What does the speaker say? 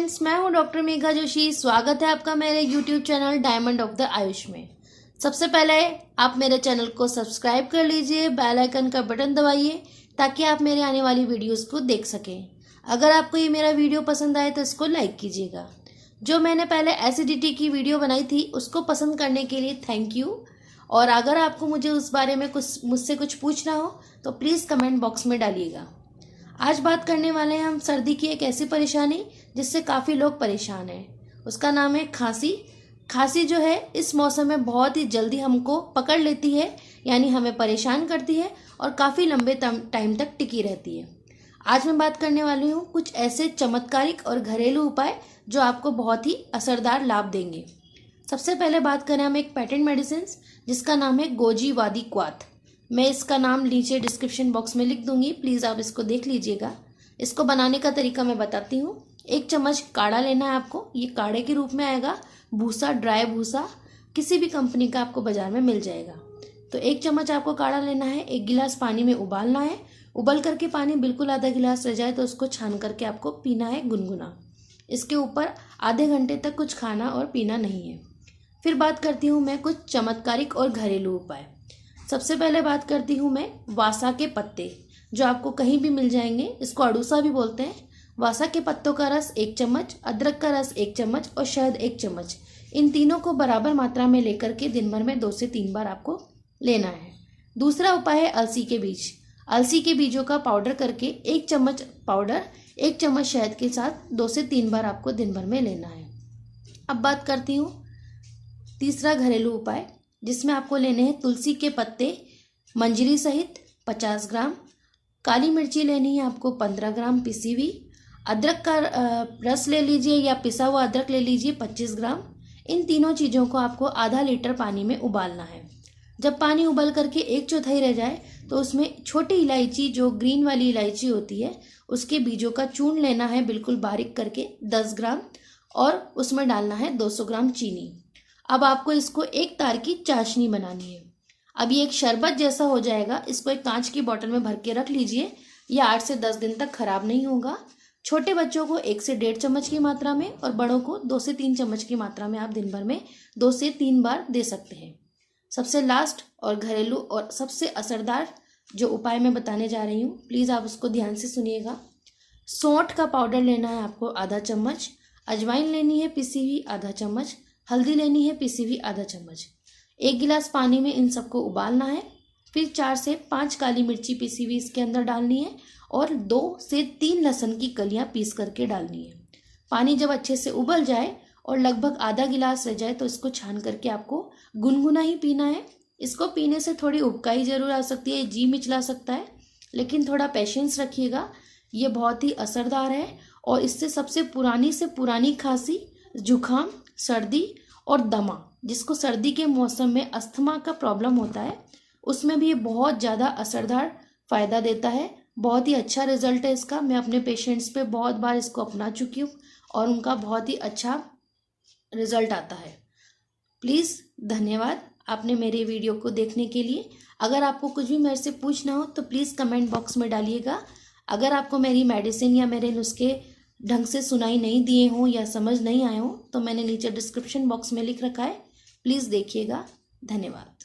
Friends, मैं हूं doctor Megha Joshi. स्वागत है आपका मेरे YouTube channel diamond of the Ayush में। सबसे पहले आप मेरे चैनल को सब्सक्राइब कर लीजिए, बेल आइकन का बटन दबाइए ताकि आप मेरे आने वाली वीडियोस को देख सकें। अगर आपको ये मेरा वीडियो पसंद आए तो इसको लाइक कीजिएगा। जो मैंने पहले एसिडिटी की वीडियो बनाई थी उसको पसंद करने के लिए थैंक यू। और अगर आपको मुझे उस बारे में मुझसे कुछ पूछना हो तो प्लीज़ कमेंट बॉक्स में डालिएगा। आज बात करने वाले हैं हम सर्दी की एक ऐसी परेशानी जिससे काफ़ी लोग परेशान हैं। उसका नाम है खांसी। खांसी जो है इस मौसम में बहुत ही जल्दी हमको पकड़ लेती है, यानी हमें परेशान करती है और काफ़ी लंबे टाइम तक टिकी रहती है। आज मैं बात करने वाली हूँ कुछ ऐसे चमत्कारिक और घरेलू उपाय जो आपको बहुत ही असरदार लाभ देंगे। सबसे पहले बात करें हम एक पेटेंट मेडिसिन जिसका नाम है गोजीवादी क्वाथ। मैं इसका नाम नीचे डिस्क्रिप्शन बॉक्स में लिख दूंगी, प्लीज़ आप इसको देख लीजिएगा। इसको बनाने का तरीका मैं बताती हूँ। 1 चम्मच काढ़ा लेना है आपको। ये काढ़े के रूप में आएगा। भूसा, ड्राई भूसा किसी भी कंपनी का आपको बाजार में मिल जाएगा। तो 1 चम्मच आपको काढ़ा लेना है। 1 गिलास पानी में उबालना है। उबल करके पानी बिल्कुल आधा गिलास रह जाए तो उसको छान करके आपको पीना है गुनगुना। इसके ऊपर आधे घंटे तक कुछ खाना और पीना नहीं है। फिर बात करती हूँ मैं कुछ चमत्कारिक और घरेलू उपाय। सबसे पहले बात करती हूँ मैं वासा के पत्ते, जो आपको कहीं भी मिल जाएंगे। इसको अड़ूसा भी बोलते हैं। वासा के पत्तों का रस 1 चम्मच, अदरक का रस 1 चम्मच और शहद 1 चम्मच, इन तीनों को बराबर मात्रा में लेकर के दिन भर में 2 से 3 बार आपको लेना है। दूसरा उपाय है अलसी के बीज। अलसी के बीजों का पाउडर करके 1 चम्मच पाउडर 1 चम्मच शहद के साथ 2 से 3 बार आपको दिन भर में लेना है। अब बात करती हूँ तीसरा घरेलू उपाय, जिसमें आपको लेने हैं तुलसी के पत्ते मंजरी सहित 50 ग्राम, काली मिर्ची लेनी है आपको 15 ग्राम पिसी हुई, अदरक का रस ले लीजिए या पिसा हुआ अदरक ले लीजिए 25 ग्राम। इन तीनों चीज़ों को आपको आधा लीटर पानी में उबालना है। जब पानी उबल करके 1/4 रह जाए तो उसमें छोटी इलायची, जो ग्रीन वाली इलायची होती है, उसके बीजों का चूर्ण लेना है बिल्कुल बारीक करके 10 ग्राम, और उसमें डालना है 200 ग्राम चीनी। अब आपको इसको 1 तार की चाशनी बनानी है। अब ये एक शरबत जैसा हो जाएगा। इसको एक कांच की बोतल में भर के रख लीजिए। यह 8 से 10 दिन तक खराब नहीं होगा। छोटे बच्चों को 1 से 1.5 चम्मच की मात्रा में और बड़ों को 2 से 3 चम्मच की मात्रा में आप दिन भर में 2 से 3 बार दे सकते हैं। सबसे लास्ट और घरेलू और सबसे असरदार जो उपाय मैं बताने जा रही हूँ, प्लीज़ आप उसको ध्यान से सुनिएगा। सौंठ का पाउडर लेना है आपको आधा चम्मच, अजवाइन लेनी है पिसी हुई आधा चम्मच, हल्दी लेनी है पिसी हुई आधा चम्मच। 1 गिलास पानी में इन सबको उबालना है। फिर 4 से 5 काली मिर्ची पिसी हुई इसके अंदर डालनी है और 2 से 3 लहसुन की कलियां पीस करके डालनी है। पानी जब अच्छे से उबल जाए और लगभग आधा गिलास रह जाए तो इसको छान करके आपको गुनगुना ही पीना है। इसको पीने से थोड़ी उबकाई जरूर आ सकती है, जी मिचला सकता है, लेकिन थोड़ा पेशेंस रखिएगा। ये बहुत ही असरदार है और इससे सबसे पुरानी से पुरानी खांसी, जुखाम, सर्दी और दमा, जिसको सर्दी के मौसम में अस्थमा का प्रॉब्लम होता है, उसमें भी ये बहुत ज़्यादा असरदार फ़ायदा देता है। बहुत ही अच्छा रिजल्ट है इसका। मैं अपने पेशेंट्स पे बहुत बार इसको अपना चुकी हूँ और उनका बहुत ही अच्छा रिजल्ट आता है। प्लीज़ धन्यवाद आपने मेरे वीडियो को देखने के लिए। अगर आपको कुछ भी मेरे से पूछना हो तो प्लीज़ कमेंट बॉक्स में डालिएगा। अगर आपको मेरी मेडिसिन या मेरे नुस्खे ढंग से सुनाई नहीं दिए हों या समझ नहीं आए हों तो मैंने नीचे डिस्क्रिप्शन बॉक्स में लिख रखा है, प्लीज़ देखिएगा। धन्यवाद।